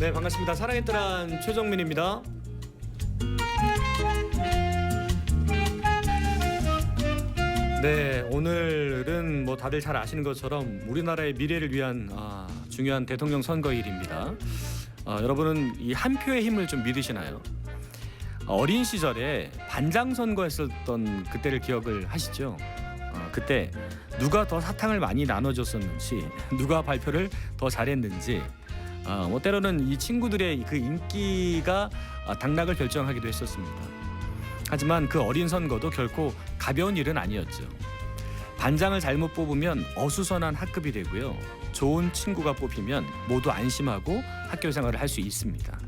네, 반갑습니다. 사랑의 떠난 최정민입니다. 네, 오늘은 뭐 다들 잘 아시는 것처럼 우리나라의 미래를 위한 중요한 대통령 선거일입니다. 여러분은 이 한 표의 힘을 좀 믿으시나요? 어린 시절에 반장 선거했었던 그때를 기억을 하시죠? 그때 누가 더 사탕을 많이 나눠줬었는지, 누가 발표를 더 잘했는지, 뭐 때로는 이 친구들의 그 인기가 당락을 결정하기도 했었습니다. 하지만 그 어린 선거도 결코 가벼운 일은 아니었죠. 반장을 잘못 뽑으면 어수선한 학급이 되고요. 좋은 친구가 뽑히면 모두 안심하고 학교 생활을 할 수 있습니다.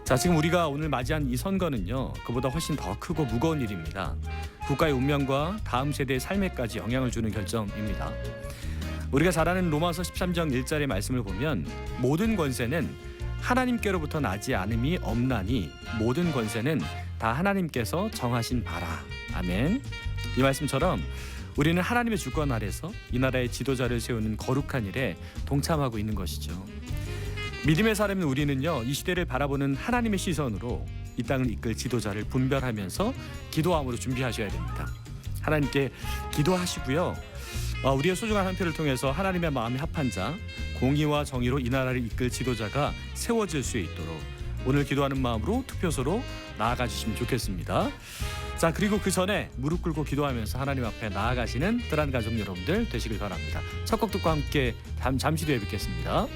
자, 지금 우리가 오늘 맞이한 이 선거는요, 그보다 훨씬 더 크고 무거운 일입니다. 국가의 운명과 다음 세대의 삶에까지 영향을 주는 결정입니다. 우리가 잘 아는 로마서 13장 1절의 말씀을 보면 모든 권세는 하나님께로부터 나지 않음이 없나니 모든 권세는 다 하나님께서 정하신 바라. 아멘. 이 말씀처럼 우리는 하나님의 주권 아래서 이 나라의 지도자를 세우는 거룩한 일에 동참하고 있는 것이죠. 믿음의 사람인 우리는요, 이 시대를 바라보는 하나님의 시선으로 이 땅을 이끌 지도자를 분별하면서 기도함으로 준비하셔야 됩니다. 하나님께 기도하시고요. 우리의 소중한 한 표를 통해서 하나님의 마음에 합한 자, 공의와 정의로 이 나라를 이끌 지도자가 세워질 수 있도록 오늘 기도하는 마음으로 투표소로 나아가 주시면 좋겠습니다. 자, 그리고 그 전에 무릎 꿇고 기도하면서 하나님 앞에 나아가시는 뜨란 가족 여러분들 되시길 바랍니다. 첫 곡 듣고 함께 잠시 뒤에 뵙겠습니다.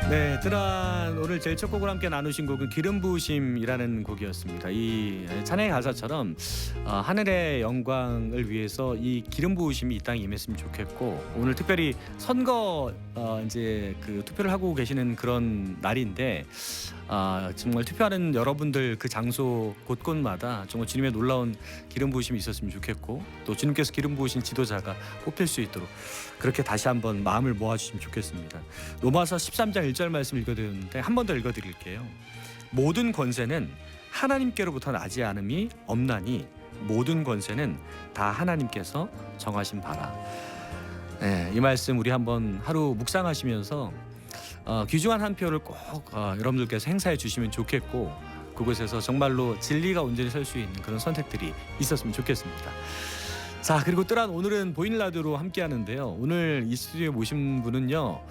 네, 뜨란 오늘 제일 첫 곡을 함께 나누신 곡은 기름 부으심이라는 곡이었습니다. 이 찬양의 가사처럼 하늘의 영광을 위해서 이 기름 부으심이 이 땅에 임했으면 좋겠고, 오늘 특별히 선거 이제 그 투표를 하고 계시는 그런 날인데 정말 투표하는 여러분들 그 장소 곳곳마다 정말 주님의 놀라운 기름 부으심이 있었으면 좋겠고, 또 주님께서 기름 부으신 지도자가 뽑힐 수 있도록 그렇게 다시 한번 마음을 모아주시면 좋겠습니다. 로마서 13장 1절 말씀 읽어드렸는데 한 번 더 읽어드릴게요. 모든 권세는 하나님께로부터 나지 않음이 없나니 모든 권세는 다 하나님께서 정하신 바라. 네, 이 말씀 우리 한번 하루 묵상하시면서 귀중한 한 표를 꼭 여러분들께서 행사해 주시면 좋겠고, 그곳에서 정말로 진리가 온전히 설 수 있는 그런 선택들이 있었으면 좋겠습니다. 자, 그리고 또한 오늘은 보이는 라디오로 함께 하는데요. 오늘 이 스튜디오에 모신 분은요,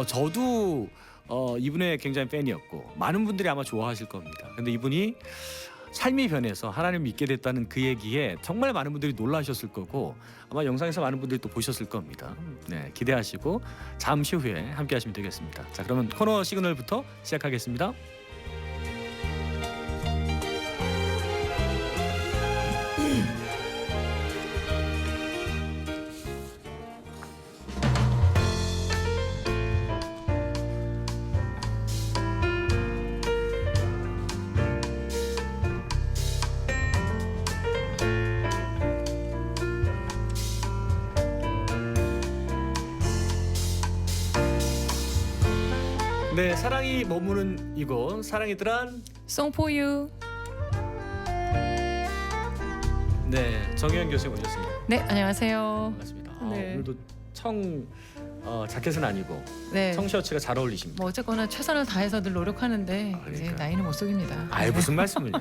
저도 이분의 굉장히 팬이었고 많은 분들이 아마 좋아하실 겁니다. 근데 이분이 삶이 변해서 하나님을 믿게 됐다는 그 얘기에 정말 많은 분들이 놀라셨을 거고, 아마 영상에서 많은 분들이 또 보셨을 겁니다. 네, 기대하시고 잠시 후에 함께 하시면 되겠습니다. 자, 그러면 코너 시그널부터 시작하겠습니다. 네, 사랑이 머무는 이곳, 사랑이 뜨란. Song for you. 네, 정혜연 교수님 오셨습니다. 네, 안녕하세요. 반갑습니다. 네. 오늘도 자켓은 아니고 네. 청셔츠가 잘 어울리십니다. 뭐 어쨌거나 최선을 다해서 늘 노력하는데 그러니까요. 이제 나이는 못 속입니다. 아이, 무슨 말씀을요.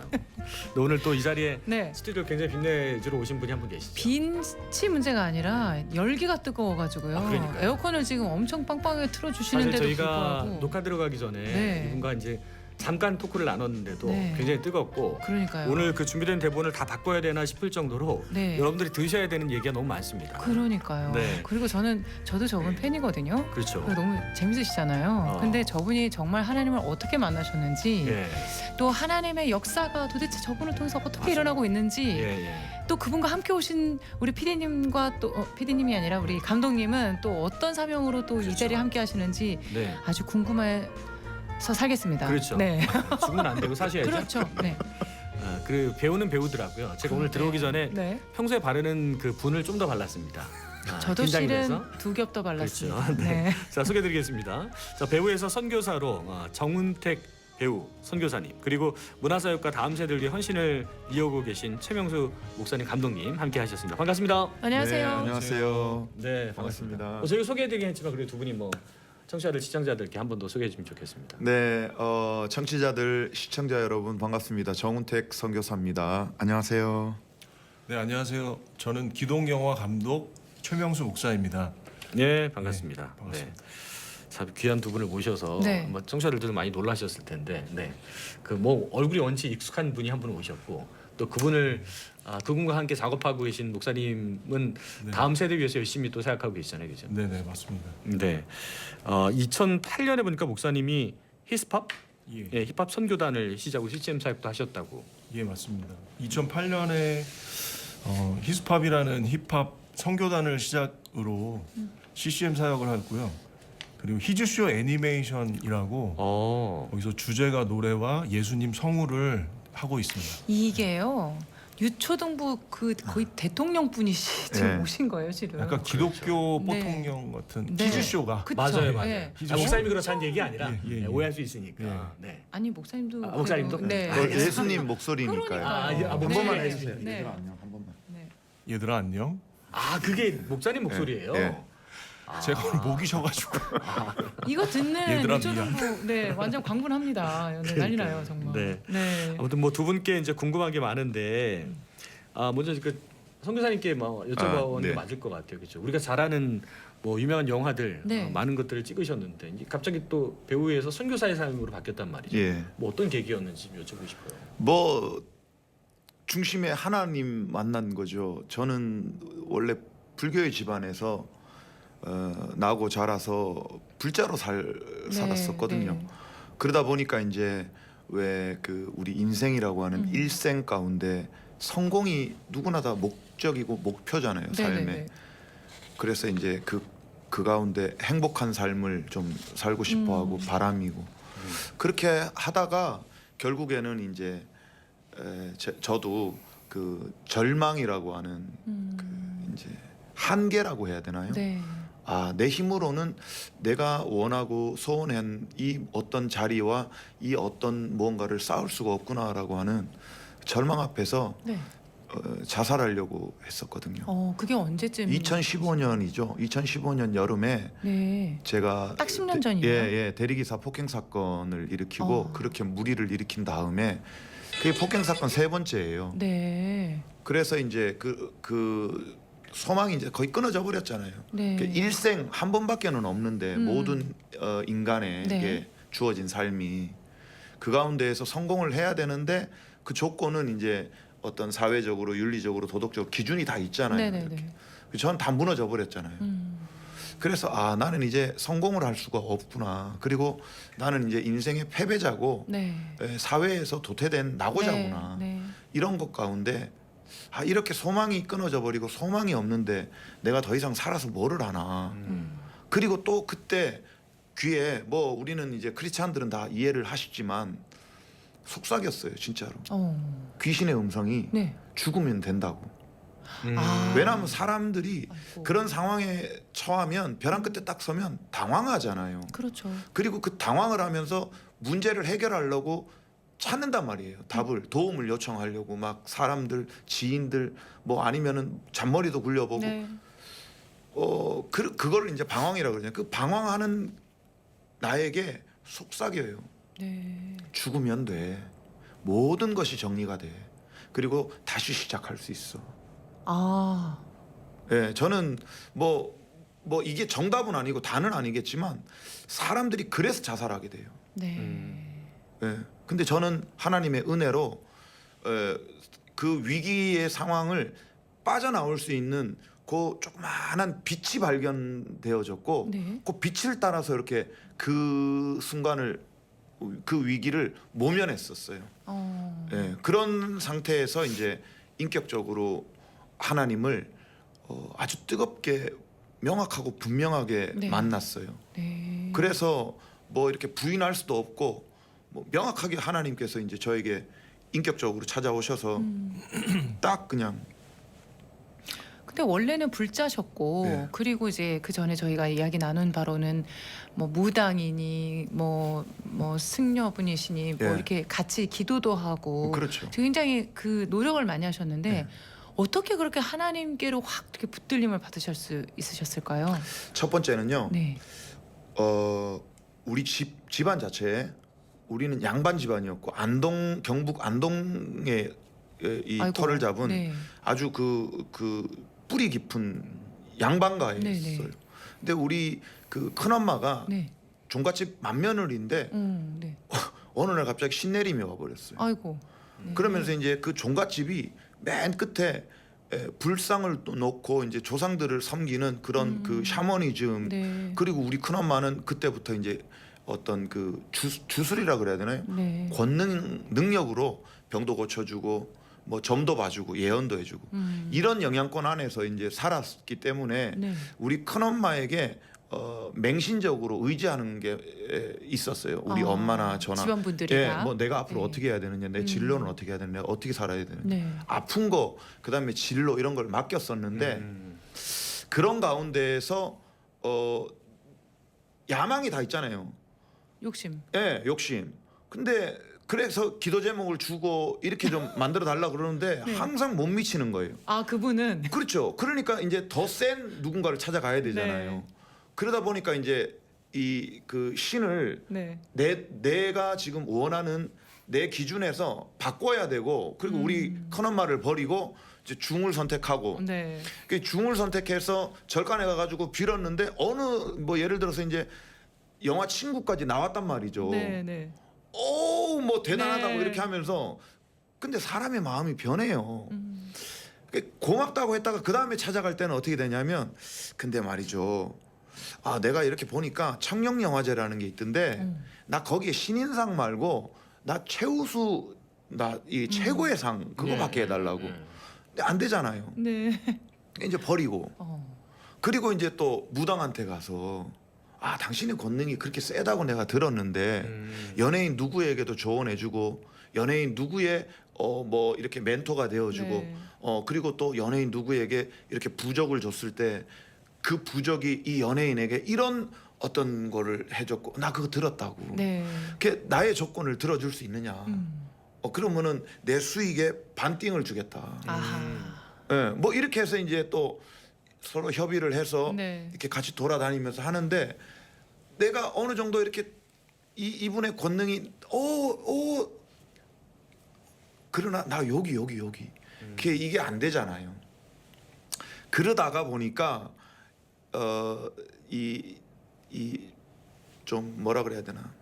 오늘 또 이 자리에 네. 스튜디오 굉장히 빛내주러 오신 분이 한 분 계시죠. 빛이 문제가 아니라 열기가 뜨거워가지고요. 그러니까요. 에어컨을 지금 엄청 빵빵하게 사실 틀어주시는데도 저희가 불구하고. 녹화 들어가기 전에 네. 이분과 이제 잠깐 토크를 나눴는데도 네. 굉장히 뜨겁고, 그러니까요. 오늘 그 준비된 대본을 다 바꿔야 되나 싶을 정도로 네. 여러분들이 드셔야 되는 얘기가 너무 많습니다. 그러니까요. 네. 그리고 저도 저분 팬이거든요. 그렇죠. 그리고 너무 재밌으시잖아요. 근데 저분이 정말 하나님을 어떻게 만나셨는지, 예. 또 하나님의 역사가 도대체 저분을 통해서 어떻게 맞아요. 일어나고 있는지, 예, 예. 또 그분과 함께 오신 우리 PD님과 또 PD님이 아니라 우리 감독님은 또 어떤 사명으로 또 이 그렇죠. 자리에 함께 하시는지 네. 아주 궁금해서 살겠습니다. 그렇죠. 네. 죽으면 안 되고 사셔야죠. 그렇죠. 네. 그 배우는 배우더라고요. 제가 오늘 들어오기 전에 네. 평소에 바르는 그 분을 좀 더 발랐습니다. 저도 긴장이 실은 돼서. 2겹 더 발랐습니다. 그렇죠. 네. 네. 자, 소개드리겠습니다. 자, 배우에서 선교사로 정은택 배우 선교사님, 그리고 문화사역과 다음 세대를 위해 헌신을 이어오고 계신 최명수 목사님, 감독님 함께 하셨습니다. 반갑습니다. 안녕하세요. 네, 안녕하세요. 네, 반갑습니다. 저희가 소개해드리긴 했지만 그래도 두 분이 뭐 청취자들, 시청자들께 한 번 더 소개해 주면 좋겠습니다. 네, 청취자들, 시청자 여러분 반갑습니다. 정은택 선교사입니다. 안녕하세요. 네, 안녕하세요. 저는 기동영화 감독 최명수 목사입니다. 네, 반갑습니다. 네, 반갑습니다. 네. 참 귀한 두 분을 모셔서 네. 뭐 청취자들도 많이 놀라셨을 텐데, 네, 그 뭐 얼굴이 원체 익숙한 분이 한 분 오셨고, 또 그분과 함께 작업하고 계신 목사님은 네. 다음 세대 위해서 열심히 또 생각하고 계시잖아요, 그죠? 네, 네, 맞습니다. 네, 2008년에 보니까 목사님이 힙합, 예, 예, 힙합 선교단을 시작으로 CCM 사역도 하셨다고. 예, 맞습니다. 2008년에 히스팝이라는 힙합 선교단을 시작으로 CCM 사역을 하였고요. 그리고 히즈쇼 애니메이션이라고 거기서 주제가 노래와 예수님 성우를 하고 있습니다. 이게요. 유초등부 그 거의 대통령 분이시 지금 네. 오신 거예요, 지금. 약간 기독교 네. 보통령 같은 네. 히즈쇼가 그쵸? 맞아요, 맞아요. 네. 목사님이 그렇다는 얘기 아니라 예, 예, 예. 오해할 수 있으니까. 네. 아니 목사님도 목사님도? 네. 예수님 목소리니까요. 그러니까요. 한 번만 네. 해주세요. 네. 얘들아 안녕 한 번만. 네. 얘들아 안녕. 그게 목사님 목소리예요. 네. 제가 오늘 목이 쉬어가지고 이거 듣는 얘들아, 유초등부 네 완전 광분합니다. 네, 난리 나요 정말. 네. 네. 아무튼 뭐 두 분께 이제 궁금한 게 많은데, 먼저 그 선교사님께 뭐 여쭤보는 게 네. 맞을 것 같아요, 그렇죠? 우리가 잘 아는 뭐 유명한 영화들 네. 많은 것들을 찍으셨는데 이제 갑자기 또 배우에서 선교사의 삶으로 바뀌었단 말이죠. 예. 뭐 어떤 계기였는지 좀 여쭤보고 싶어요. 뭐 중심에 하나님 만난 거죠. 저는 원래 불교의 집안에서 나고 자라서 불자로 살았었거든요. 네. 그러다 보니까 이제 왜 그 우리 인생이라고 하는 일생 가운데 성공이 누구나 다 목적이고 목표잖아요, 삶에. 네네네. 그래서 이제 그 가운데 행복한 삶을 좀 살고 싶어하고 바람이고 그렇게 하다가 결국에는 이제 저도 그 절망이라고 하는 그 이제 한계라고 해야 되나요? 네. 아, 내 힘으로는 내가 원하고 소원한 이 어떤 자리와 이 어떤 무언가를 쌓을 수가 없구나라고 하는 절망 앞에서 네. 자살하려고 했었거든요. 그게 언제쯤? 2015년이죠. 2015년 여름에 네. 제가 딱 10년 전이네요. 예, 대리기사 폭행 사건을 일으키고 그렇게 무리를 일으킨 다음에 그게 폭행 사건 세 번째예요. 네. 그래서 이제 그 소망이 이제 거의 끊어져 버렸잖아요. 네. 그 일생 한 번밖에는 없는데 모든 인간에게 네. 주어진 삶이 그 가운데에서 성공을 해야 되는데 그 조건은 이제 어떤 사회적으로 윤리적으로 도덕적으로 기준이 다 있잖아요. 네네네. 전 다 무너져 버렸잖아요. 그래서 아, 나는 이제 성공을 할 수가 없구나. 그리고 나는 이제 인생의 패배자고 네. 사회에서 도태된 낙오자구나. 네. 이런 것 가운데 아, 이렇게 소망이 끊어져 버리고 소망이 없는데 내가 더 이상 살아서 뭐를 하나. 그리고 또 그때 귀에 뭐 우리는 이제 크리스찬들은 다 이해를 하시지만 속삭였어요, 진짜로. 귀신의 음성이 네. 죽으면 된다고. 아. 왜냐하면 사람들이 아이고. 그런 상황에 처하면 벼랑 끝에 딱 서면 당황하잖아요. 그렇죠. 그리고 그 당황을 하면서 문제를 해결하려고 찾는단 말이에요. 답을 도움을 요청하려고 막 사람들 지인들 뭐 아니면은 잔머리도 굴려보고 네. 그거를 이제 방황이라고 그러냐. 그 방황하는 나에게 속삭여요. 네. 죽으면 돼. 모든 것이 정리가 돼. 그리고 다시 시작할 수 있어. 아. 예, 저는 뭐 이게 정답은 아니고 다는 아니겠지만 사람들이 그래서 자살하게 돼요. 네. 예. 근데 저는 하나님의 은혜로 그 위기의 상황을 빠져나올 수 있는 그 조그마한 빛이 발견되어졌고 네. 그 빛을 따라서 이렇게 그 순간을 그 위기를 모면했었어요. 예. 그런 상태에서 이제 인격적으로 하나님을 아주 뜨겁게 명확하고 분명하게 네. 만났어요. 네. 그래서 뭐 이렇게 부인할 수도 없고 뭐 명확하게 하나님께서 이제 저에게 인격적으로 찾아오셔서 딱 그냥 근데 원래는 불자셨고 네. 그리고 이제 그 전에 저희가 이야기 나눈 바로는 뭐 무당이니 뭐 승려분이시니 뭐 예. 이렇게 같이 기도도 하고 그렇죠. 굉장히 그 노력을 많이 하셨는데 네. 어떻게 그렇게 하나님께로 확 이렇게 붙들림을 받으실 수 있으셨을까요? 첫 번째는요. 네. 우리 집안 자체에 우리는 양반 집안이었고 경북 안동에 이 아이고, 터를 잡은 네. 아주 그 뿌리 깊은 양반가에 네네. 있어요. 근데 우리 그 큰엄마가 네. 종갓집 맏며느리인데 네. 어느 날 갑자기 신내림이 와버렸어요. 아이고. 네. 그러면서 이제 그 종갓집이 맨 끝에 불상을 또 놓고 이제 조상들을 섬기는 그런 그 샤머니즘 네. 그리고 우리 큰엄마는 그때부터 이제 어떤 그 주술이라 그래야 되나요? 네. 권능 능력으로 병도 고쳐주고 뭐 점도 봐주고 예언도 해주고 이런 영향권 안에서 이제 살았기 때문에 네. 우리 큰엄마에게 맹신적으로 의지하는 게 있었어요. 우리 엄마나 저나. 집안분들이 예, 다. 뭐 내가 앞으로 네. 어떻게 해야 되느냐, 내 진로는 어떻게 해야 되느냐, 어떻게 살아야 되느냐, 네. 아픈 거, 그다음에 진로 이런 걸 맡겼었는데 그런 가운데에서 야망이 다 있잖아요. 욕심. 예, 욕심. 근데 그래서 기도 제목을 주고 이렇게 좀 만들어 달라 그러는데 네. 항상 못 미치는 거예요. 아 그분은 그렇죠. 그러니까 이제 더 센 누군가를 찾아가야 되잖아요. 네. 그러다 보니까 이제 이 그 신을 네. 내가 지금 원하는 내 기준에서 바꿔야 되고 그리고 우리 큰엄마를 버리고 이제 중을 선택하고 네. 그 중을 선택해서 절간에 가가지고 빌었는데 어느 뭐 예를 들어서 이제 영화 친구까지 나왔단 말이죠. 네. 네. 오, 뭐 대단하다고 네. 이렇게 하면서 근데 사람의 마음이 변해요. 고맙다고 했다가 그 다음에 찾아갈 때는 어떻게 되냐면 근데 말이죠. 아 내가 이렇게 보니까 청룡영화제라는 게 있던데 음. 나 거기에 신인상 말고 나 최우수 나 이 최고의 상 그거 받게 해달라고. 근데 안 되잖아요. 네. 이제 버리고 어. 그리고 이제 또 무당한테 가서 아 당신의 권능이 그렇게 세다고 내가 들었는데 연예인 누구에게도 조언해주고 연예인 누구의 뭐 이렇게 멘토가 되어주고 네. 그리고 또 연예인 누구에게 이렇게 부적을 줬을 때 그 부적이 이 연예인에게 이런 어떤 거를 해줬고 나 그거 들었다고. 네. 그게 나의 조건을 들어줄 수 있느냐? 음. 그러면은 내 수익의 반띵을 주겠다. 아하. 예, 뭐 이렇게 해서 이제 또 서로 협의를 해서 네. 이렇게 같이 돌아다니면서 하는데 내가 어느 정도 이렇게 이분의 권능이 그러나 나 여기 그게 이게 안 되잖아요. 그러다가 보니까 이 좀 뭐라 그래야 되나?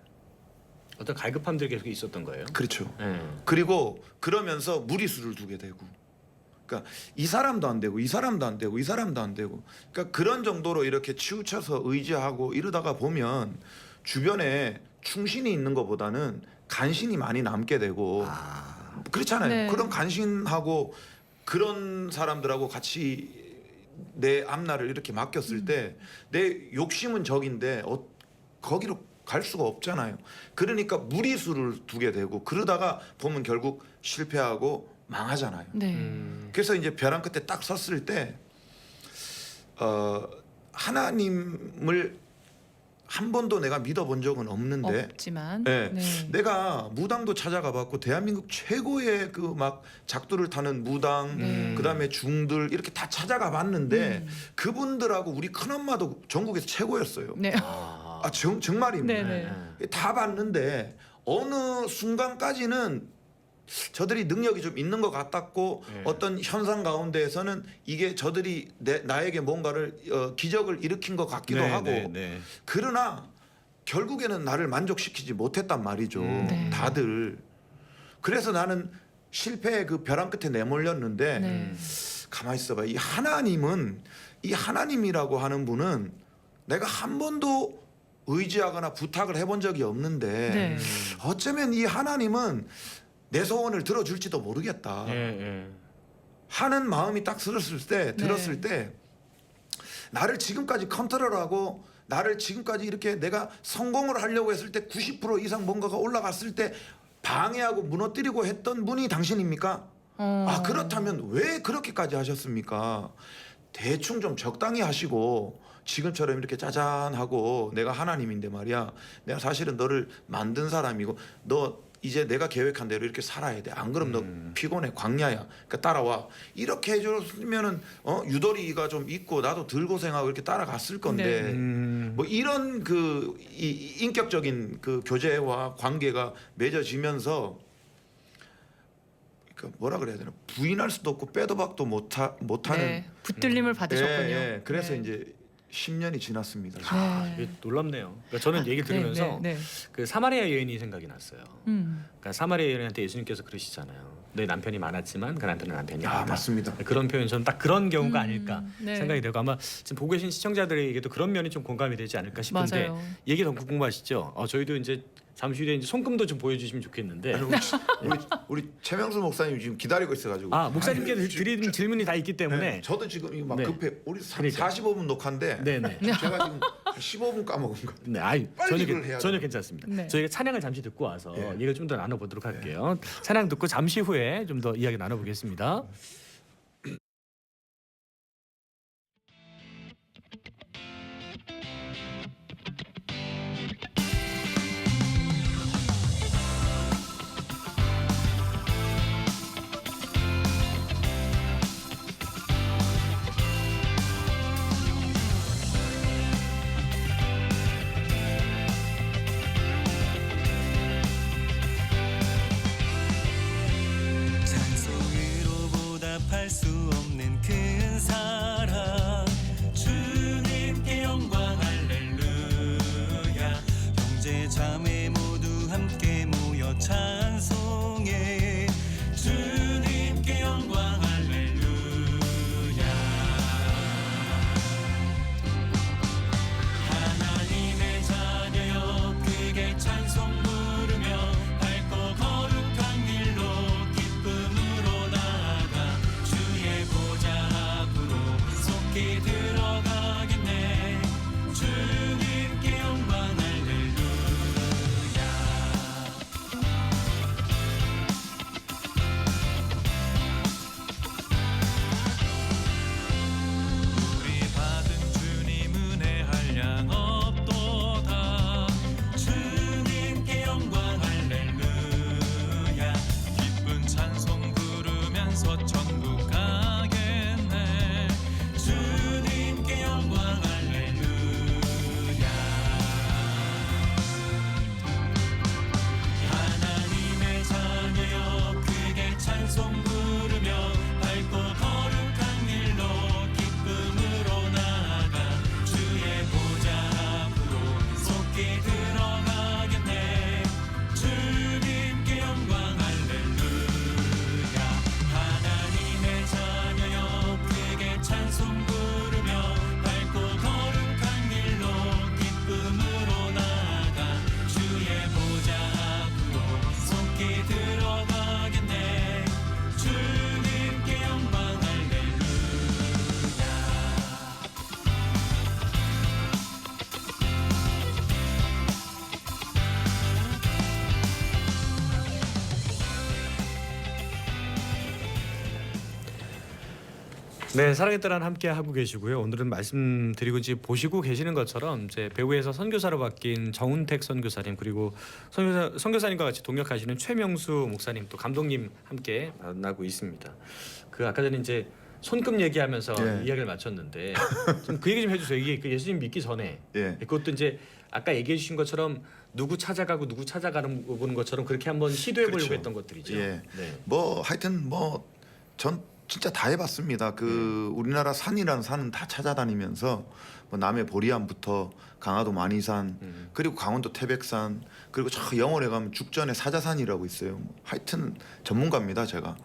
어떤 갈급함들이 계속 있었던 거예요. 그렇죠. 네. 그리고 그러면서 무리수를 두게 되고, 그러니까 이 사람도 안 되고 이 사람도 안 되고 이 사람도 안 되고, 그러니까 그런 정도로 이렇게 치우쳐서 의지하고 이러다가 보면 주변에 충신이 있는 것보다는 간신이 많이 남게 되고 그렇잖아요. 네. 그런 간신하고 그런 사람들하고 같이 내 앞날을 이렇게 맡겼을 때 내 욕심은 적인데 거기로 갈 수가 없잖아요. 그러니까 무리수를 두게 되고 그러다가 보면 결국 실패하고 망하잖아요. 네. 그래서 이제 벼랑 끝에 딱 섰을 때 하나님을 한 번도 내가 믿어본 적은 없는데 없지만. 네. 네. 내가 무당도 찾아가 봤고 대한민국 최고의 그 막 작두를 타는 무당 네. 그다음에 중들 이렇게 다 찾아가 봤는데 음. 그분들하고 우리 큰엄마도 전국에서 최고였어요. 네. 정말입니다. 네네. 다 봤는데 어느 순간까지는 저들이 능력이 좀 있는 것 같았고 네. 어떤 현상 가운데에서는 이게 저들이 나에게 뭔가를 기적을 일으킨 것 같기도 하고 네. 그러나 결국에는 나를 만족시키지 못했단 말이죠. 네. 다들. 그래서 나는 실패의 그 벼랑 끝에 내몰렸는데 네. 가만히 있어봐. 이 하나님은 이 하나님이라고 하는 분은 내가 한 번도 의지하거나 부탁을 해본 적이 없는데 네. 어쩌면 이 하나님은 내 소원을 들어줄지도 모르겠다 하는 마음이 딱 들었을 때 나를 지금까지 컨트롤하고 나를 지금까지 이렇게 내가 성공을 하려고 했을 때 90% 이상 뭔가가 올라갔을 때 방해하고 무너뜨리고 했던 분이 당신입니까? 아 그렇다면 왜 그렇게까지 하셨습니까? 대충 좀 적당히 하시고 지금처럼 이렇게 짜잔하고 내가 하나님인데 말이야 내가 사실은 너를 만든 사람이고 너 이제 내가 계획한 대로 이렇게 살아야 돼. 안 그럼 너 피곤해 광야야. 그러니까 따라와. 이렇게 해줬으면은 유도리가 좀 있고 나도 덜 고생하고 이렇게 따라갔을 건데 뭐 이런 이 인격적인 그 교제와 관계가 맺어지면서 그러니까 뭐라 그래야 되나 부인할 수도 없고 빼도 박도 못하는 네. 붙들림을 받으셨군요. 예. 그래서 네. 이제 10년이 지났습니다. 네. 이게 놀랍네요. 그러니까 저는 얘기를 들으면서 네. 그 사마리아 여인이 생각이 났어요. 음. 그러니까 사마리아 여인한테 예수님께서 그러시잖아요. 내 남편이 많았지만 그 남편은 남편이 아 아니다. 맞습니다. 그런 표현 저는 딱 그런 경우가 아닐까 네. 생각이 되고 아마 지금 보고 계신 시청자들에게도 그런 면이 좀 공감이 되지 않을까 싶은데 맞아요. 얘기 더 궁금하시죠? 저희도 이제 잠시 후에 이제 손금도 좀 보여주시면 좋겠는데 아니, 우리 최명수 목사님 지금 기다리고 있어가지고. 목사님께 드리는 질문이 다 있기 때문에 네, 저도 지금 이거 막 네. 급해. 우리 그러니까. 45분 녹화인데 네네. 제가 지금 15분 까먹은 거. 네, 빨리 이걸 해야 전혀 돼. 괜찮습니다. 네. 저희가 찬양을 잠시 듣고 와서 예. 얘기를 좀 더 나눠보도록 할게요. 찬양 듣고 잠시 후에 좀 더 이야기 나눠보겠습니다. 찬송으로 보답할 수 없는 큰 사랑 주님께 영광 할렐루야 형제 자매 모두 함께 모여 찬송해 주님께 영광 할렐루야 네, 사랑의 딸은 함께 하고 계시고요. 오늘은 말씀드리고 이제 보시고 계시는 것처럼 이제 배우에서 선교사로 바뀐 정운택 선교사님 그리고 선교사님과 같이 동역하시는 최명수 목사님 또 감독님 함께 만나고 있습니다. 그 아까 전에 이제 손금 얘기하면서 예. 이야기를 마쳤는데 좀 그 얘기 좀 해주세요. 이게 그 예수님 믿기 전에 예. 그것도 이제 아까 얘기해 주신 것처럼 누구 찾아가고 누구 찾아가는 보는 것처럼 그렇게 한번 시도해 보려고 그렇죠. 했던 것들이죠. 예. 네. 뭐 하여튼 뭐 전 진짜 다 해봤습니다. 그 우리나라 산이라는 산은 다 찾아다니면서 뭐 남해 보리암부터 강화도 만이산 그리고 강원도 태백산 그리고 저 영월에 가면 죽전에 사자산이라고 있어요. 뭐 하여튼 전문가입니다 제가.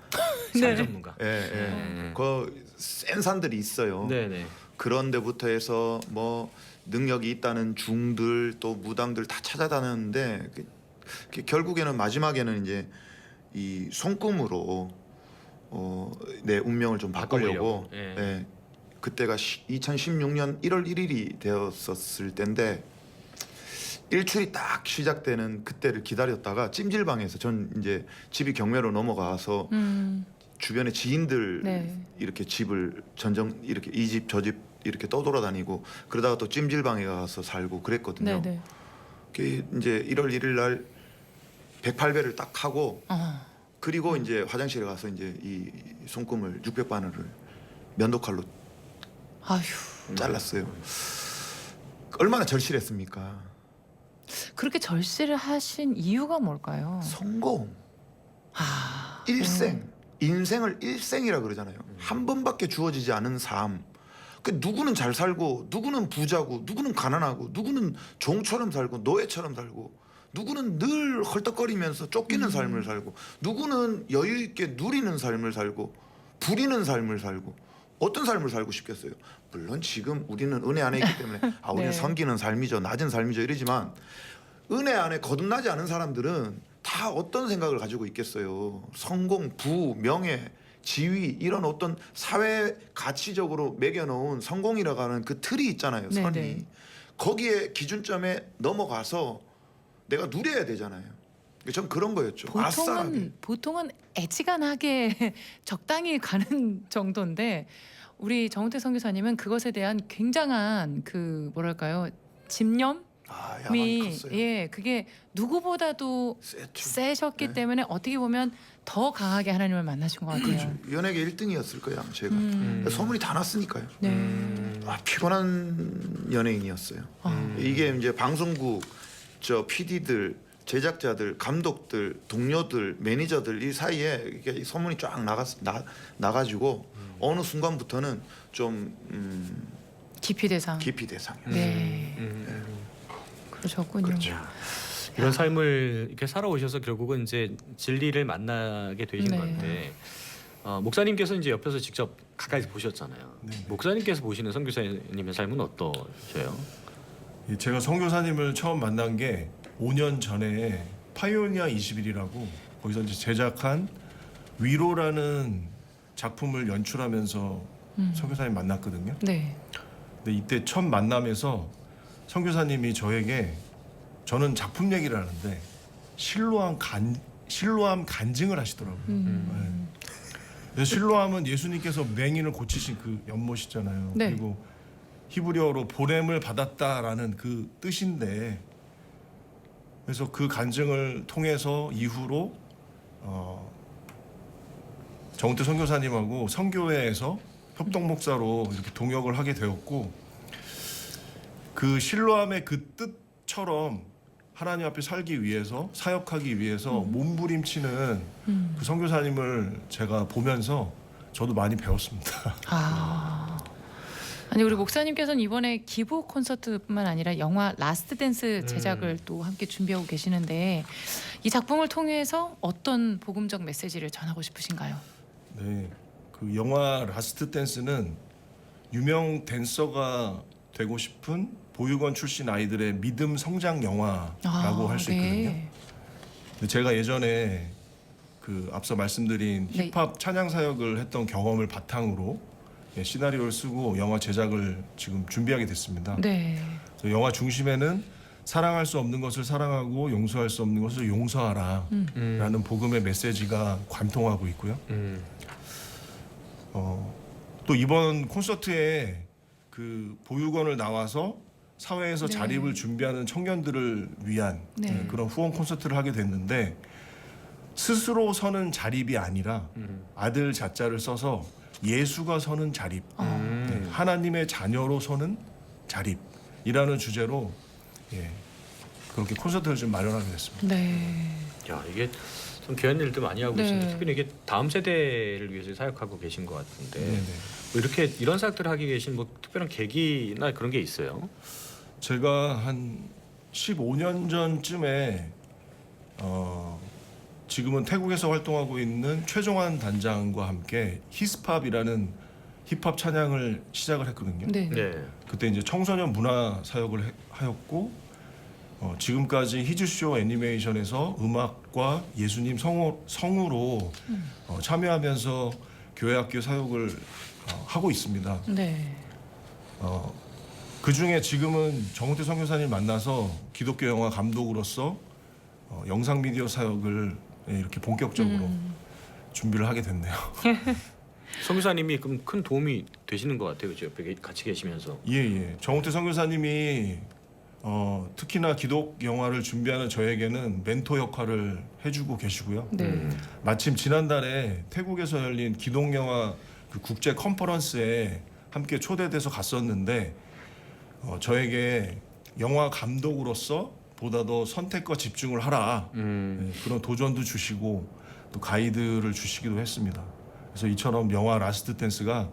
산 전문가. 예, 예. 그센 산들이 있어요. 네네. 그런 데부터 해서 뭐 능력이 있다는 중들 또 무당들 다 찾아다녔는데 결국에는 마지막에는 이제 이 손금으로 내 운명을 좀 바꾸려고 바꿔보려고. 예. 예. 그때가 2016년 1월 1일이 되었었을 때인데 일출이 딱 시작되는 그때를 기다렸다가 찜질방에서 전 이제 집이 경매로 넘어가서 주변에 지인들 네. 이렇게 집을 전정 이렇게 이 집 저 집 이렇게 떠돌아다니고 그러다가 또 찜질방에 가서 살고 그랬거든요. 네네. 그 이제 1월 1일 날 108배를 딱 하고 그리고 이제 화장실에 가서 이제 이 손금을 600바늘을 면도칼로 아휴. 잘랐어요. 얼마나 절실했습니까? 그렇게 절실을 하신 이유가 뭘까요? 성공, 아. 일생, 인생을 일생이라 그러잖아요. 한 번밖에 주어지지 않은 삶. 그 누구는 잘 살고, 누구는 부자고, 누구는 가난하고, 누구는 종처럼 살고, 노예처럼 살고, 누구는 늘 헐떡거리면서 쫓기는 삶을 살고, 누구는 여유 있게 누리는 삶을 살고, 부리는 삶을 살고. 어떤 삶을 살고 싶겠어요? 물론 지금 우리는 은혜 안에 있기 때문에 우리는 네. 섬기는 삶이죠, 낮은 삶이죠 이러지만 은혜 안에 거듭나지 않은 사람들은 다 어떤 생각을 가지고 있겠어요? 성공, 부, 명예, 지위 이런 어떤 사회 가치적으로 매겨놓은 성공이라고 하는 그 틀이 있잖아요, 네, 선이. 네. 거기에 기준점에 넘어가서 내가 누려야 되잖아요. 전 그런 거였죠. 아싸라게. 보통은 애지간하게 적당히 가는 정도인데 우리 정운택 선교사님은 그것에 대한 굉장한 그 뭐랄까요 집념이 야망이 컸어요. 예 그게 누구보다도 셌죠. 세셨기 네. 때문에 어떻게 보면 더 강하게 하나님을 만나신 것 같아요. 그렇죠. 연예계 1등이었을 거예요, 아마 제가. 소문이 다 났으니까요. 네. 피곤한 연예인이었어요. 이게 이제 방송국 저 PD들, 제작자들, 감독들, 동료들, 매니저들 이 사이에 이게 소문이 쫙 나가지고 어느 순간부터는 좀 깊이 대상. 깊이 대상이었어요. 네. 그러셨군요. 그렇죠. 이런 삶을 이렇게 살아오셔서 결국은 이제 진리를 만나게 되신 네. 건데 목사님께서 이제 옆에서 직접 가까이서 보셨잖아요. 네. 목사님께서 보시는 선교사님의 삶은 어떠셔요? 제가 선교사님을 처음 만난 게 5년 전에 파이오니아 21이라고 거기서 이제 제작한 위로라는 작품을 연출하면서 선교사님 만났거든요. 네. 근데 이때 첫 만남에서 선교사님이 저에게 저는 작품 얘기를 하는데 실로암 간증을 하시더라고요. 네. 그래서 실로암은 예수님께서 맹인을 고치신 그 연못이잖아요. 네. 그리고 히브리어로 보냄을 받았다라는 그 뜻인데 그래서 그 간증을 통해서 이후로 정운택 선교사님하고 선교회에서 협동 목사로 이렇게 동역을 하게 되었고 그 실로암의 그 뜻처럼 하나님 앞에 살기 위해서 사역하기 위해서 몸부림치는 그 선교사님을 제가 보면서 저도 많이 배웠습니다. 아니 우리 목사님께서는 이번에 기부 콘서트뿐만 아니라 영화 라스트 댄스 제작을 또 함께 준비하고 계시는데 이 작품을 통해서 어떤 복음적 메시지를 전하고 싶으신가요? 네, 그 영화 라스트 댄스는 유명 댄서가 되고 싶은 보육원 출신 아이들의 믿음 성장 영화라고 할 수 있거든요. 네. 근데 제가 예전에 그 앞서 말씀드린 네. 힙합 찬양 사역을 했던 경험을 바탕으로 시나리오를 쓰고 영화 제작을 지금 준비하게 됐습니다. 네. 그래서 영화 중심에는 사랑할 수 없는 것을 사랑하고 용서할 수 없는 것을 용서하라라는 복음의 메시지가 관통하고 있고요. 또 이번 콘서트에 그 보육원을 나와서 사회에서 네. 자립을 준비하는 청년들을 위한 네. 그런 후원 콘서트를 하게 됐는데 스스로 서는 자립이 아니라 아들 자자를 써서 예수가 서는 자립, 하나님의 자녀로 서는 자립이라는 주제로 그렇게 콘서트를 좀 마련하게 됐습니다. 네. 야, 이게 좀 귀한 일도 많이 하고 네. 계신데 특히 이게 다음 세대를 위해서 사역하고 계신 것 같은데 네네. 뭐 이렇게 이런 사역들을 하게 계신 뭐 특별한 계기나 그런 게 있어요? 제가 한 15년 전쯤에 지금은 태국에서 활동하고 있는 최종환 단장과 함께 히스팝이라는 힙합 찬양을 시작을 했거든요. 네. 네. 그때 이제 청소년 문화 사역을 하였고 지금까지 히즈쇼 애니메이션에서 음악과 예수님 성우로 참여하면서 교회 학교 사역을 하고 있습니다. 네. 그 중에 지금은 정우태 선교사님 만나서 기독교 영화 감독으로서 영상 미디어 사역을 이렇게 본격적으로 준비를 하게 됐네요. 선교사님이 그럼 큰 도움이 되시는 것 같아요, 그죠? 옆에 같이 계시면서. 예. 정우태 선교사님이 특히나 기독 영화를 준비하는 저에게는 멘토 역할을 해주고 계시고요. 네. 마침 지난달에 태국에서 열린 기독 영화 그 국제 컨퍼런스에 함께 초대돼서 갔었는데 저에게 영화 감독으로서 보다 더 선택과 집중을 하라 그런 도전도 주시고 또 가이드를 주시기도 했습니다. 그래서 이처럼 영화 라스트 댄스가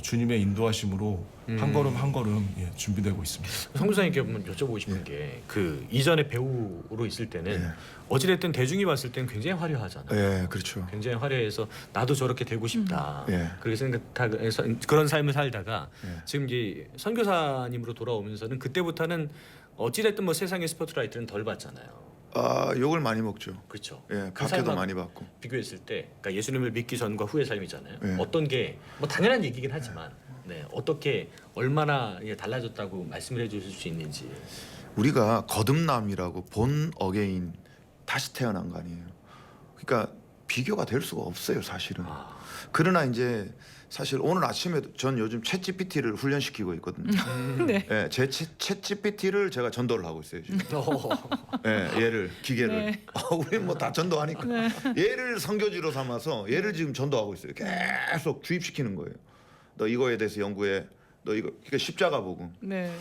주님의 인도하심으로 한 걸음 한 걸음 준비되고 있습니다. 선교사님께 한번 여쭤보고 싶은 게 그 이전에 배우로 있을 때는 어찌됐든 대중이 봤을 때는 굉장히 화려하잖아요. 예, 그렇죠. 굉장히 화려해서 나도 저렇게 되고 싶다. 예. 그렇게 생각해서 그런 삶을 살다가 예. 지금 이제 선교사님으로 돌아오면서는 그때부터는 어찌됐든 뭐 세상의 스포트라이트는 덜 받잖아요. 아, 욕을 많이 먹죠. 그렇죠. 예, 그 박해도 삶과 많이 받고. 비교했을 때, 그러니까 예수님을 믿기 전과 후의 삶이잖아요. 예. 어떤 게 뭐 당연한 얘기긴 하지만, 네, 어떻게 얼마나 달라졌다고 말씀을 해주실 수 있는지. 우리가 거듭남이라고 본 어게인 다시 태어난 거 아니에요. 그러니까 비교가 될 수가 없어요, 사실은. 아, 그러나 이제 사실 오늘 아침에도 전 요즘 챗GPT를 훈련시키고 있거든요. 네. 예, 제 챗GPT를 제가 전도를 하고 있어요 지금. 예, 얘를 기계를. 네. 우리 뭐 다 전도하니까. 얘를 선교지로 삼아서 얘를 지금 전도하고 있어요. 계속 주입시키는 거예요. 너 이거에 대해서 연구해. 너 이거 그러니까 십자가 복음. 네.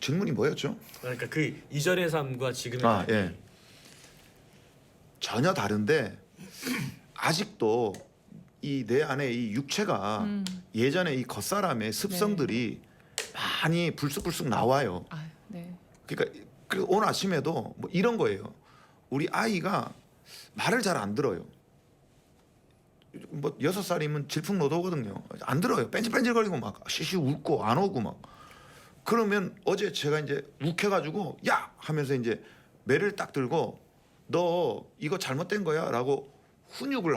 질문이 뭐였죠? 그러니까 그 이전의 삶과 지금의 아, 삶이 예. 전혀 다른데 아직도 이 내 안에 이 육체가 예전에 이 겉사람의 습성들이 많이 불쑥불쑥 나와요. 아, 네. 그러니까 오늘 아침에도 뭐 이런 거예요. 우리 아이가 말을 잘 안 들어요. 뭐 6살이면 질풍노도거든요. 안 들어요. 뺀질뺀질거리고 막 시시 웃고 안 오고 막. 그러면 어제 제가 이제 욱해가지고 야 하면서 이제 매를 딱 들고 너 이거 잘못된 거야라고 훈육을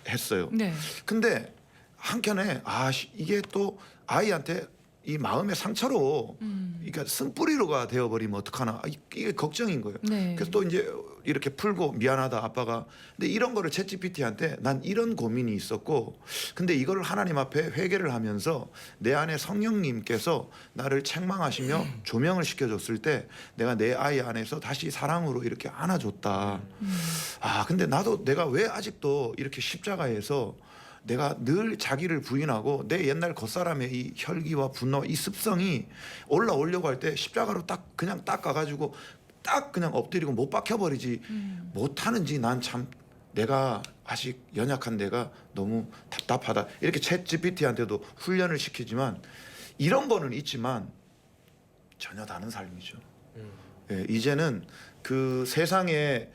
했어요. 네. 근데 한켠에 이게 또 아이한테 이 마음의 상처로 그러니까 쓴뿌리로가 되어버리면 어떡하나 이게 걱정인 거예요. 네. 그래서 또 이제 이렇게 풀고 미안하다 아빠가. 근데 이런 거를 챗GPT한테 난 이런 고민이 있었고 근데 이거를 하나님 앞에 회개를 하면서 내 안에 성령님께서 나를 책망하시며 조명을 시켜줬을 때 내가 내 아이 안에서 다시 사랑으로 이렇게 안아줬다. 근데 나도 내가 왜 아직도 이렇게 십자가에서 내가 늘 자기를 부인하고 내 옛날 겉사람의 이 혈기와 분노 이 습성이 올라오려고 할 때 십자가로 딱 그냥 딱 가가지고 딱 그냥 엎드리고 못 박혀버리지 못하는지 난 참 내가 아직 연약한 내가 너무 답답하다. 이렇게 챗 GPT한테도 훈련을 시키지만 이런 거는 있지만 전혀 다른 삶이죠. 예, 이제는 그 세상에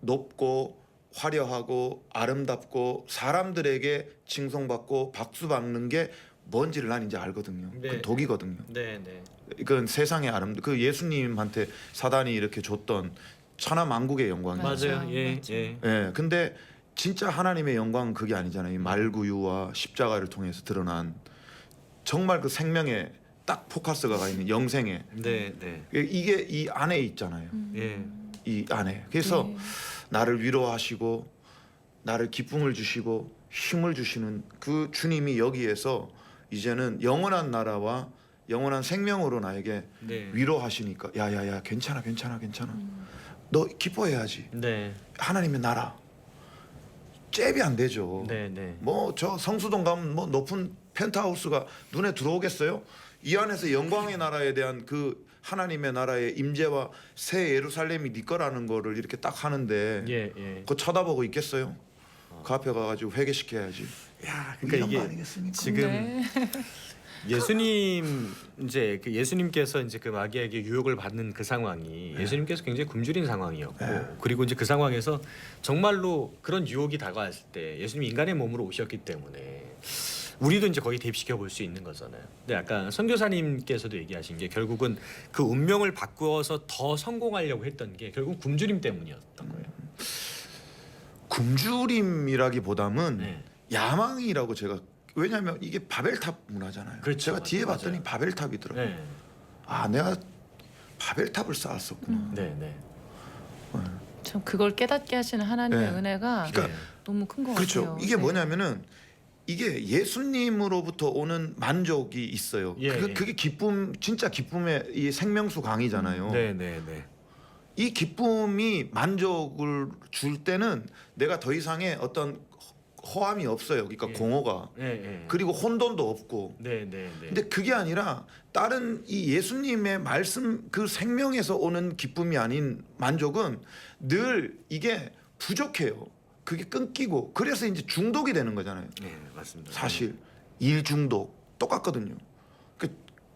높고 화려하고 아름답고 사람들에게 칭송받고 박수받는 게 뭔지를 난 이제 알거든요. 네. 그 독이거든요. 네, 네. 이건 세상의 아름다움. 그 예수님한테 사단이 이렇게 줬던 천하만국의 영광이에요. 맞아요. 예, 맞아. 예. 예, 근데 진짜 하나님의 영광은 그게 아니잖아요. 이 말구유와 십자가를 통해서 드러난 정말 그 생명에 딱 포커스가 가 있는 영생에 네, 네. 이게 이 안에 있잖아요. 예. 이 안에. 그래서 네. 나를 위로하시고 나를 기쁨을 주시고 힘을 주시는 그 주님이 여기에서 이제는 영원한 나라와 영원한 생명으로 나에게 네. 위로하시니까 야야야 괜찮아 너 기뻐해야지. 네. 하나님의 나라 잽이 안 되죠. 네. 네. 뭐 저 성수동 가면 뭐 높은 펜트하우스가 눈에 들어오겠어요? 이 안에서 영광의 나라에 대한 그 하나님의 나라의 임재와 새 예루살렘이 네 거라는 거를 이렇게 딱 하는데 예, 예. 그거 쳐다보고 있겠어요? 그 앞에 가가지고 회개시켜야지. 야, 그러니까 이런 이게 거 아니겠습니까? 지금 네. 예수님 이제 그 예수님께서 이제 그 마귀에게 유혹을 받는 그 상황이 예수님께서 굉장히 굶주린 상황이었고 그리고 이제 그 상황에서 정말로 그런 유혹이 다가왔을 때 예수님이 인간의 몸으로 오셨기 때문에 우리도 이제 거기 대입시켜 볼 수 있는 거잖아요. 근데 아까 선교사님께서도 얘기하신 게 결국은 그 운명을 바꾸어서 더 성공하려고 했던 게 결국 굶주림 때문이었던 거예요. 굶주림이라기보다는 네. 야망이라고 제가 왜냐하면 이게 바벨탑 문화잖아요. 그렇죠, 제가 뒤에 맞아요. 봤더니 바벨탑이더라고요. 네. 아 내가 바벨탑을 쌓았었구나. 네, 네. 참 그걸 깨닫게 하시는 하나님의 네. 은혜가 그러니까 네. 너무 큰 것 그렇죠. 같아요. 이게 네. 뭐냐면은 이게 예수님으로부터 오는 만족이 있어요. 예, 예. 그게 기쁨 진짜 기쁨의 이 생명수 강이잖아요. 네, 네, 네. 이 기쁨이 만족을 줄 때는 내가 더 이상의 어떤 허함이 없어요. 그러니까 예. 공허가 네, 네. 그리고 혼돈도 없고. 네, 네, 네. 근데 그게 아니라 다른 이 예수님의 말씀 그 생명에서 오는 기쁨이 아닌 만족은 늘 이게 부족해요. 그게 끊기고 그래서 이제 중독이 되는 거잖아요. 네, 맞습니다. 사실 일 중독 똑같거든요.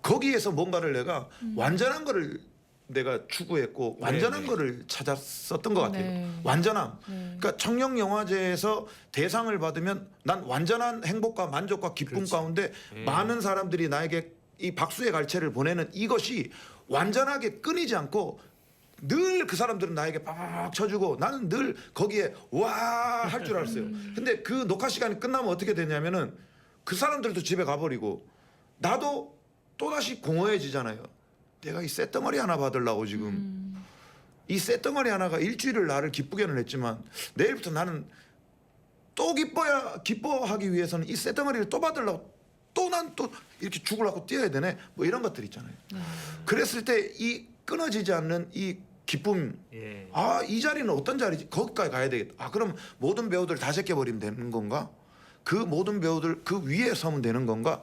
거기에서 뭔가를 내가 완전한 거를 내가 추구했고 완전한 네. 거를 찾았었던 것 같아요. 네. 완전함. 네. 그러니까 청룡 영화제에서 대상을 받으면 난 완전한 행복과 만족과 기쁨 그렇지. 가운데 많은 사람들이 나에게 이 박수의 갈채를 보내는 이것이 완전하게 끊이지 않고 늘 그 사람들은 나에게 빡 쳐주고 나는 늘 거기에 와 할 줄 알았어요. 근데 그 녹화 시간이 끝나면 어떻게 되냐면은 그 사람들도 집에 가버리고 나도 또다시 공허해지잖아요. 내가 이 쇳덩어리 하나 받으려고 지금 이 쇳덩어리 하나가 일주일을 나를 기쁘게는 했지만 내일부터 나는 또 기뻐하기 위해서는 이 쇳덩어리를 또 받으려고 또 난 또 이렇게 죽으려고 뛰어야 되네 뭐 이런 것들 있잖아요. 그랬을 때 이 끊어지지 않는 이 기쁨 예. 아 이 자리는 어떤 자리지 거기까지 가야 되겠다. 아 그럼 모든 배우들 다 제껴버리면 되는 건가? 그 모든 배우들 그 위에 서면 되는 건가?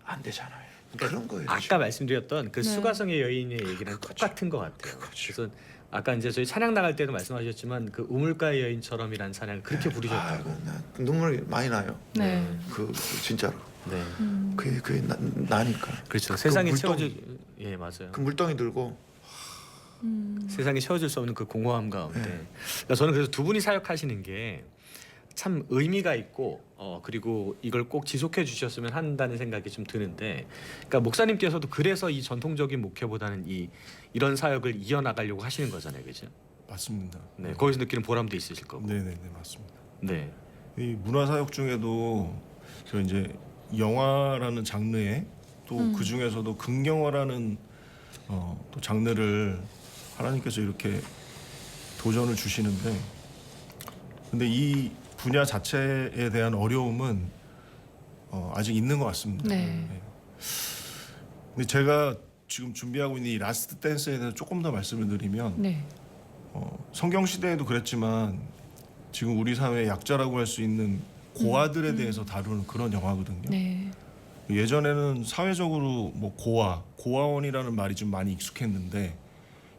안 되잖아요. 그런 거예요. 아까 말씀드렸던 그 네. 수가성의 여인의 얘기랑 똑같은 것 같아요. 그래서 아까 이제 저희 찬양 나갈 때도 말씀하셨지만 그 우물가의 여인처럼이라는 찬양을 그렇게 부르셨다고. 나 눈물이 많이 나요. 네. 그 진짜로 네. 그게 나니까 그렇죠. 세상에 물동- 채워줄 예 맞아요. 그 물덩이 들고 세상에 채워줄 수 없는 그 공허함 가운데. 네. 그러니까 저는 그래서 두 분이 사역하시는 게 참 의미가 있고 그리고 이걸 꼭 지속해 주셨으면 한다는 생각이 좀 드는데, 그러니까 목사님께서도 그래서 이 전통적인 목회보다는 이런 사역을 이어나가려고 하시는 거잖아요, 그죠? 맞습니다. 네, 거기서 느끼는 보람도 있으실 거고. 네네네 맞습니다. 네, 이 문화사역 중에도 저 이제 영화라는 장르에 또 그 중에서도 극영화라는 또 장르를 하나님께서 이렇게 도전을 주시는데, 근데 이 분야 자체에 대한 어려움은 아직 있는 것 같습니다. 네. 근데 제가 지금 준비하고 있는 이 라스트 댄스에 대해서 조금 더 말씀을 드리면 네. 성경 시대에도 그랬지만 지금 우리 사회의 약자라고 할 수 있는 고아들에 대해서 다루는 그런 영화거든요. 네. 예전에는 사회적으로 뭐 고아원이라는 말이 좀 많이 익숙했는데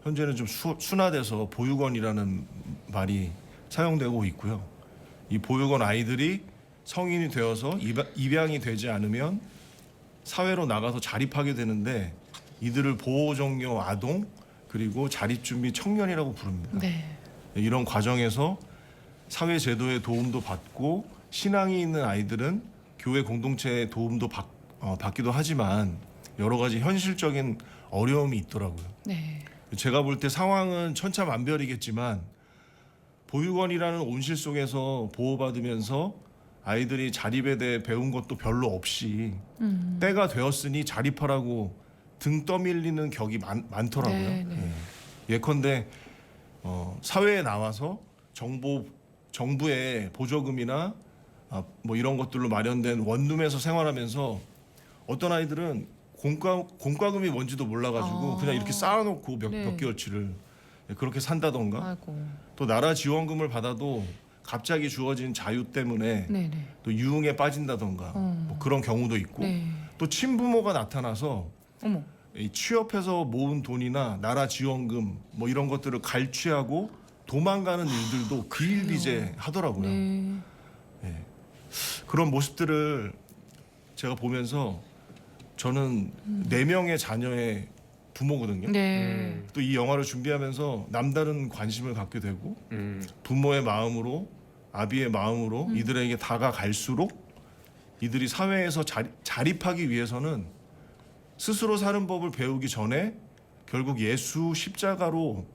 현재는 좀 순화돼서 보육원이라는 말이 사용되고 있고요. 이 보육원 아이들이 성인이 되어서 입양이 되지 않으면 사회로 나가서 자립하게 되는데 이들을 보호종료 아동 그리고 자립준비 청년이라고 부릅니다. 네. 이런 과정에서 사회 제도의 도움도 받고 신앙이 있는 아이들은 교회 공동체의 도움도 받기도 하지만 여러 가지 현실적인 어려움이 있더라고요. 네. 제가 볼 때 상황은 천차만별이겠지만 보육원이라는 온실 속에서 보호받으면서 아이들이 자립에 대해 배운 것도 별로 없이 때가 되었으니 자립하라고 등 떠밀리는 격이 많더라고요. 네, 네. 예컨대 사회에 나와서 정부의 보조금이나 뭐 이런 것들로 마련된 원룸에서 생활하면서 어떤 아이들은 공과금이 뭔지도 몰라가지고 그냥 이렇게 쌓아놓고 몇 네. 개월치를 그렇게 산다던가 아이고. 또 나라 지원금을 받아도 갑자기 주어진 자유 때문에 네네. 또 유흥에 빠진다던가 뭐 그런 경우도 있고 네. 또 친부모가 나타나서 어머. 이 취업해서 모은 돈이나 나라 지원금 뭐 이런 것들을 갈취하고 도망가는 일들도 비일비재 하더라고요. 네. 그런 모습들을 제가 보면서 저는 4명의 자녀의 부모거든요. 네. 또 이 영화를 준비하면서 남다른 관심을 갖게 되고 부모의 마음으로 아비의 마음으로 이들에게 다가갈수록 이들이 사회에서 자립하기 위해서는 스스로 사는 법을 배우기 전에 결국 예수 십자가로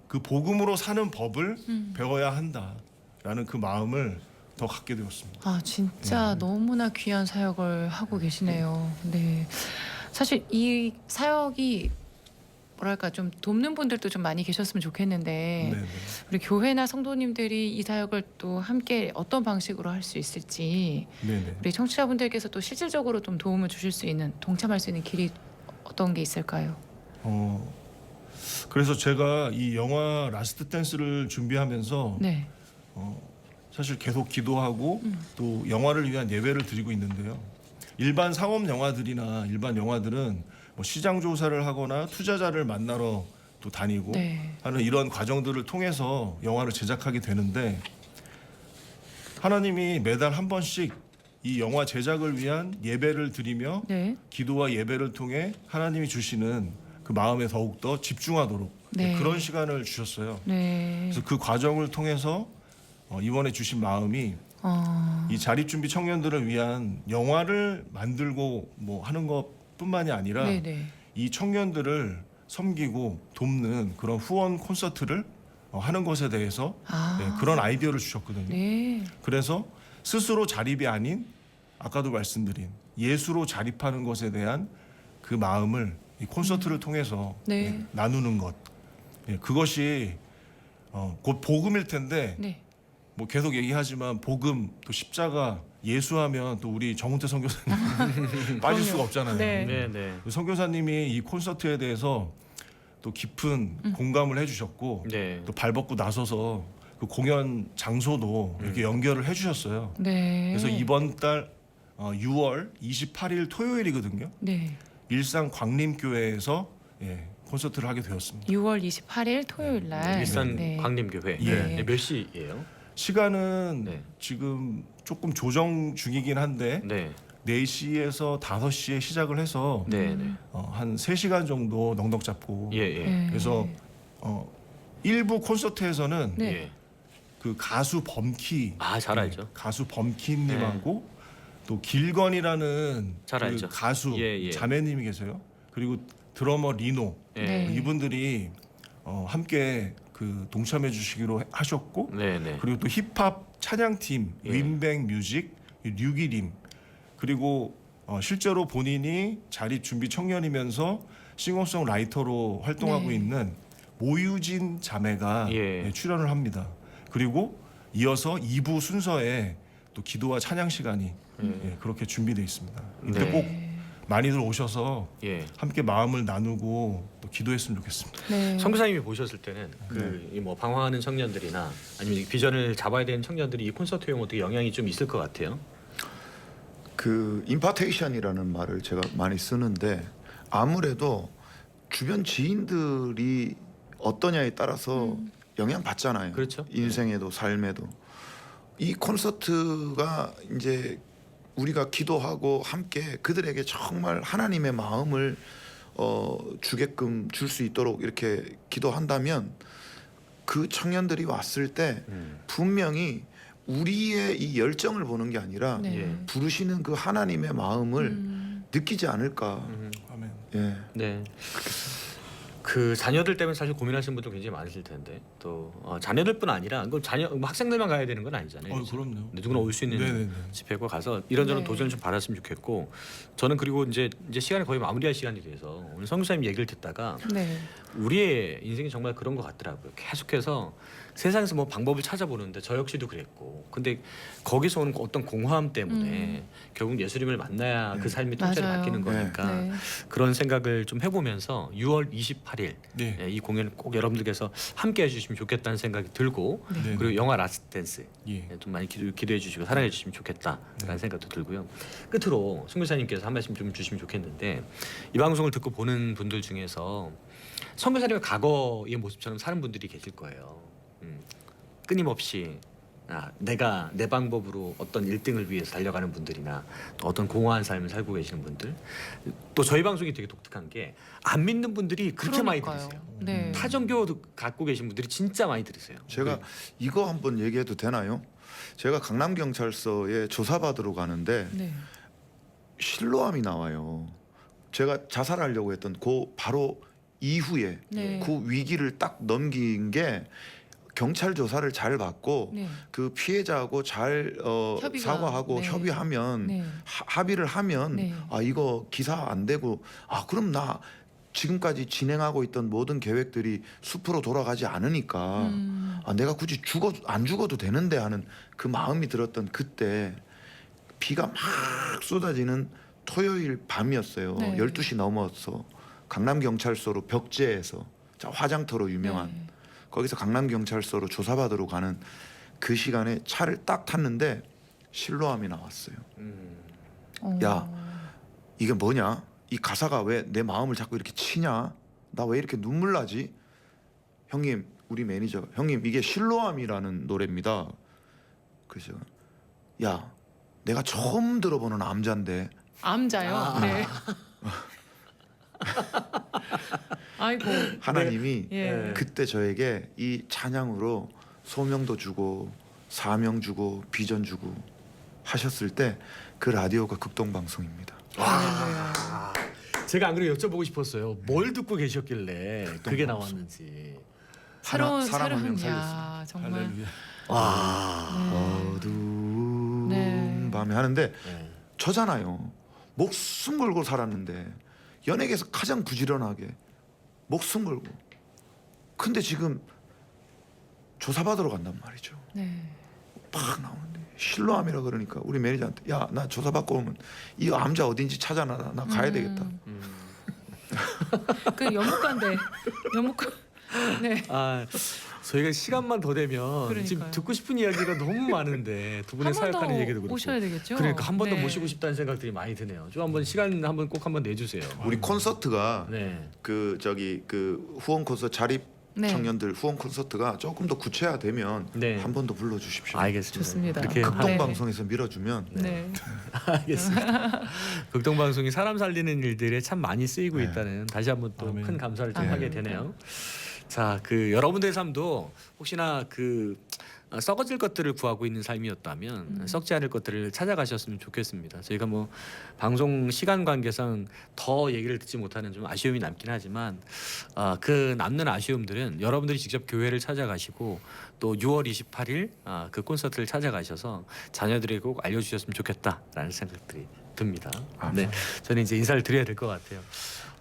그 복음으로 사는 법을 배워야 한다라는 그 마음을 더 갖게 되었습니다. 아 진짜 너무나 귀한 사역을 하고 계시네요. 네. 사실 이 사역이 뭐랄까 좀 돕는 분들도 좀 많이 계셨으면 좋겠는데 네네. 우리 교회나 성도님들이 이 사역을 또 함께 어떤 방식으로 할 수 있을지 네네. 우리 청취자분들께서 또 실질적으로 좀 도움을 주실 수 있는 동참할 수 있는 길이 어떤 게 있을까요? 그래서 제가 이 영화 라스트 댄스를 준비하면서 네. 사실 계속 기도하고 또 영화를 위한 예배를 드리고 있는데요. 일반 상업 영화들이나 일반 영화들은 뭐 시장 조사를 하거나 투자자를 만나러 또 다니고 네. 하는 이런 과정들을 통해서 영화를 제작하게 되는데 하나님이 매달 한 번씩 이 영화 제작을 위한 예배를 드리며 네. 기도와 예배를 통해 하나님이 주시는 그 마음에 더욱더 집중하도록 네. 그런 시간을 주셨어요. 네. 그래서 그 과정을 통해서 이번에 주신 마음이 이 자립준비 청년들을 위한 영화를 만들고 뭐 하는 것뿐만이 아니라 네네. 이 청년들을 섬기고 돕는 그런 후원 콘서트를 하는 것에 대해서 그런 아이디어를 주셨거든요. 네. 그래서 스스로 자립이 아닌 아까도 말씀드린 예수로 자립하는 것에 대한 그 마음을 이 콘서트를 통해서 네. 나누는 것 그것이 곧 복음일 텐데 네. 뭐 계속 얘기하지만 복음 또 십자가 예수하면 또 우리 정훈태 선교사님 빠질 수가 없잖아요. 네. 네. 선교사님이 이 콘서트에 대해서 또 깊은 공감을 해주셨고 네. 또 발벗고 나서서 그 공연 장소도 이렇게 연결을 해주셨어요. 네. 그래서 이번 달 6월 28일 토요일이거든요. 네. 일산 광림교회에서 콘서트를 하게 되었습니다. 6월 28일 토요일 날 일산 네. 광림교회. 예. 네, 몇 시예요? 시간은 네. 지금 조금 조정 중이긴 한데 네. 4시에서 5시에 시작을 해서 네. 네. 한 3시간 정도 넉넉 잡고 예. 예. 네. 그래서 일부 콘서트에서는 네. 예. 그 가수 범키 아, 잘 알죠. 가수 범키님하고 또 길건이라는 잘 그 알죠. 가수 예. 자매님이 계세요. 그리고 드러머 리노 예. 네. 이분들이 함께 그 동참해 주시기로 하셨고 네. 네. 그리고 또 힙합 찬양팀 예. 윈뱅 뮤직 류기림 그리고 실제로 본인이 자립 준비 청년이면서 싱어송라이터로 활동하고 네. 있는 모유진 자매가 예. 출연을 합니다. 그리고 이어서 2부 순서에 또 기도와 찬양 시간이 그렇게 준비되어 있습니다. 이때 네. 꼭 많이들 오셔서 예. 함께 마음을 나누고 또 기도했으면 좋겠습니다. 네. 선교사님이 보셨을 때는 그 뭐 방황하는 청년들이나 아니면 비전을 잡아야 되는 청년들이 이 콘서트에 어떻게 영향이 좀 있을 것 같아요? 그 임파테이션이라는 말을 제가 많이 쓰는데 아무래도 주변 지인들이 어떠냐에 따라서 영향 받잖아요. 그렇죠. 인생에도 삶에도 이 콘서트가 이제 우리가 기도하고 함께 그들에게 정말 하나님의 마음을 주게끔 줄 수 있도록 이렇게 기도한다면 그 청년들이 왔을 때 분명히 우리의 이 열정을 보는 게 아니라 네. 예. 부르시는 그 하나님의 마음을 느끼지 않을까. 아멘. 예. 네. 그 자녀들 때문에 사실 고민하시는 분들 굉장히 많으실 텐데 또 자녀들뿐 아니라 그 자녀 학생들만 가야 되는 건 아니잖아요. 그렇죠? 그럼요. 누구나 올 수 있는 네네네. 집회고 가서 이런저런 네. 도전을 좀 받았으면 좋겠고 저는 그리고 이제 시간이 거의 마무리할 시간이 돼서 오늘 성교사님 얘기를 듣다가 네. 우리의 인생이 정말 그런 것 같더라고요. 계속해서 세상에서 뭐 방법을 찾아보는데 저 역시도 그랬고 근데 거기서 오는 어떤 공허함 때문에 결국 예수님을 만나야 그 삶이 통째로 맞아요. 바뀌는 거니까 네. 그런 생각을 좀 해보면서 6월 28일 네. 이 공연을 꼭 여러분들께서 함께 해주시면 좋겠다는 생각이 들고 네. 그리고 영화 라스트 댄스 예. 좀 많이 기도해 주시고 사랑해 주시면 좋겠다라는 생각도 들고요. 끝으로 선교사님께서 한 말씀 좀 주시면 좋겠는데 이 방송을 듣고 보는 분들 중에서 선교사님의 과거의 모습처럼 사는 분들이 계실 거예요. 끊임없이 내가 내 방법으로 어떤 1등을 위해서 달려가는 분들이나 또 어떤 공허한 삶을 살고 계시는 분들 또 저희 방송이 되게 독특한 게 안 믿는 분들이 그렇게 많이 그러니까요. 들으세요. 네. 타종교 갖고 계신 분들이 진짜 많이 들으세요. 제가 이거 한번 얘기해도 되나요? 제가 강남 경찰서에 조사받으러 가는데 네. 실로암이 나와요. 제가 자살하려고 했던 그 바로 이후에 네. 그 위기를 딱 넘긴 게 경찰 조사를 잘 받고 네. 그 피해자하고 잘 협의가, 사과하고 네. 협의하면 네. 합의를 하면 네. 이거 기사 안 되고 그럼 나 지금까지 진행하고 있던 모든 계획들이 숲으로 돌아가지 않으니까 내가 굳이 안 죽어도 되는데 하는 그 마음이 들었던 그때 비가 막 쏟아지는 토요일 밤이었어요. 네. 12시 넘어서 강남경찰서로 벽제에서 화장터로 유명한 네. 거기서 강남경찰서로 조사받으러 가는 그 시간에 차를 딱 탔는데 실로암이 나왔어요. 야, 이게 뭐냐? 이 가사가 왜 내 마음을 자꾸 이렇게 치냐? 나 왜 이렇게 눈물 나지? 형님, 우리 매니저, 형님 이게 실로암이라는 노래입니다. 그래서 야, 내가 처음 들어보는 남자인데 암자요. 네. 아이고. 하나님이 예. 그때 저에게 이 찬양으로 소명도 주고 사명 주고 비전 주고 하셨을 때 그 라디오가 극동방송입니다. 할렐루야. 제가 안 그래도 여쭤보고 싶었어요. 뭘 듣고 계셨길래 그게 나왔는지. 새로운 사람 한 명 야 정말. 할렐루야. 와. 어두운 네. 밤에 하는데 네. 저잖아요. 목숨 걸고 살았는데 연예계에서 가장 부지런하게 목숨 걸고 근데 지금 조사받으러 간단 말이죠. 네. 팍 나오는데 실로암이라 그러니까 우리 매니저한테 야 나 조사받고 오면 이 암자 어딘지 찾아놔 나 가야 되겠다. 그 연못가인데 연못가. 네. 저희가 시간만 더 되면 그러니까요. 지금 듣고 싶은 이야기가 너무 많은데 두 분의 한 번 사역하는 더 얘기도 그렇고. 오셔야 되겠죠. 그러니까 한 번 더 네. 모시고 싶다는 생각들이 많이 드네요. 좀 한번 시간 한번 꼭 한번 내주세요. 우리 콘서트가 네. 그 후원 콘서트 자립 네. 청년들 후원 콘서트가 조금 더 구체화되면 네. 한 번 더 불러주십시오. 알겠습니다. 좋습니다. 그렇게 극동방송에서 밀어주면 네. 알겠습니다. 극동방송이 사람 살리는 일들에 참 많이 쓰이고 네. 있다는 다시 한번 또 아멘. 큰 감사를 좀 아멘. 하게 되네요. 자, 여러분들의 삶도 혹시나 썩어질 것들을 구하고 있는 삶이었다면 썩지 않을 것들을 찾아가셨으면 좋겠습니다. 저희가 뭐 방송 시간 관계상 더 얘기를 듣지 못하는 좀 아쉬움이 남긴 하지만 그 남는 아쉬움들은 여러분들이 직접 교회를 찾아가시고 또 6월 28일 그 콘서트를 찾아가셔서 자녀들에게 꼭 알려주셨으면 좋겠다라는 생각들이 듭니다. 네, 저는 이제 인사를 드려야 될 것 같아요.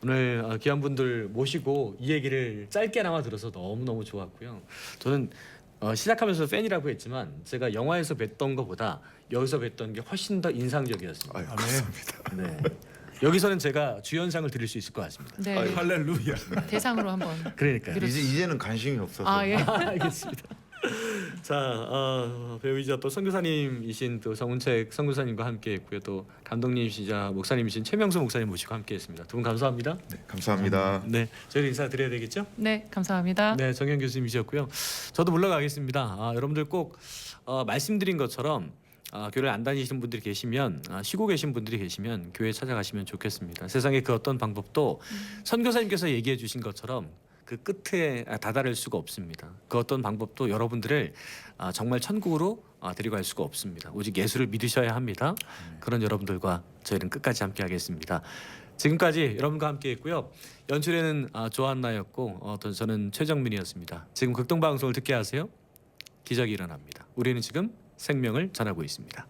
오늘 귀한 분들 모시고 이 얘기를 짧게나마 들어서 너무너무 좋았고요. 저는 시작하면서 팬이라고 했지만 제가 영화에서 뵀던 것보다 여기서 뵀던 게 훨씬 더 인상적이었습니다. 아유, 감사합니다. 네. 여기서는 제가 주연상을 드릴 수 있을 것 같습니다. 네. 아유. 할렐루야. 대상으로 한번. 그러니까요. 이제는 관심이 없어서 예. 알겠습니다. 자, 배우이자 또 선교사님이신 또 정운책 선교사님과 함께했고요. 또 감독님이시자 목사님이신 최명수 목사님 모시고 함께했습니다. 두 분 감사합니다. 네, 감사합니다. 네, 저희도 인사드려야 되겠죠? 네, 감사합니다. 네, 정현 교수님이셨고요. 저도 물러가겠습니다. 여러분들 꼭 말씀드린 것처럼 교회를 안 다니시는 분들이 계시면 쉬고 계신 분들이 계시면 교회 찾아가시면 좋겠습니다. 세상에 그 어떤 방법도 선교사님께서 얘기해 주신 것처럼 그 끝에 다다를 수가 없습니다. 그 어떤 방법도 여러분들을 정말 천국으로 데리고 갈 수가 없습니다. 오직 예수를 믿으셔야 합니다. 그런 여러분들과 저희는 끝까지 함께하겠습니다. 지금까지 여러분과 함께했고요. 연출에는 조한나였고 저는 최정민이었습니다. 지금 극동방송을 듣게 하세요. 기적이 일어납니다. 우리는 지금 생명을 전하고 있습니다.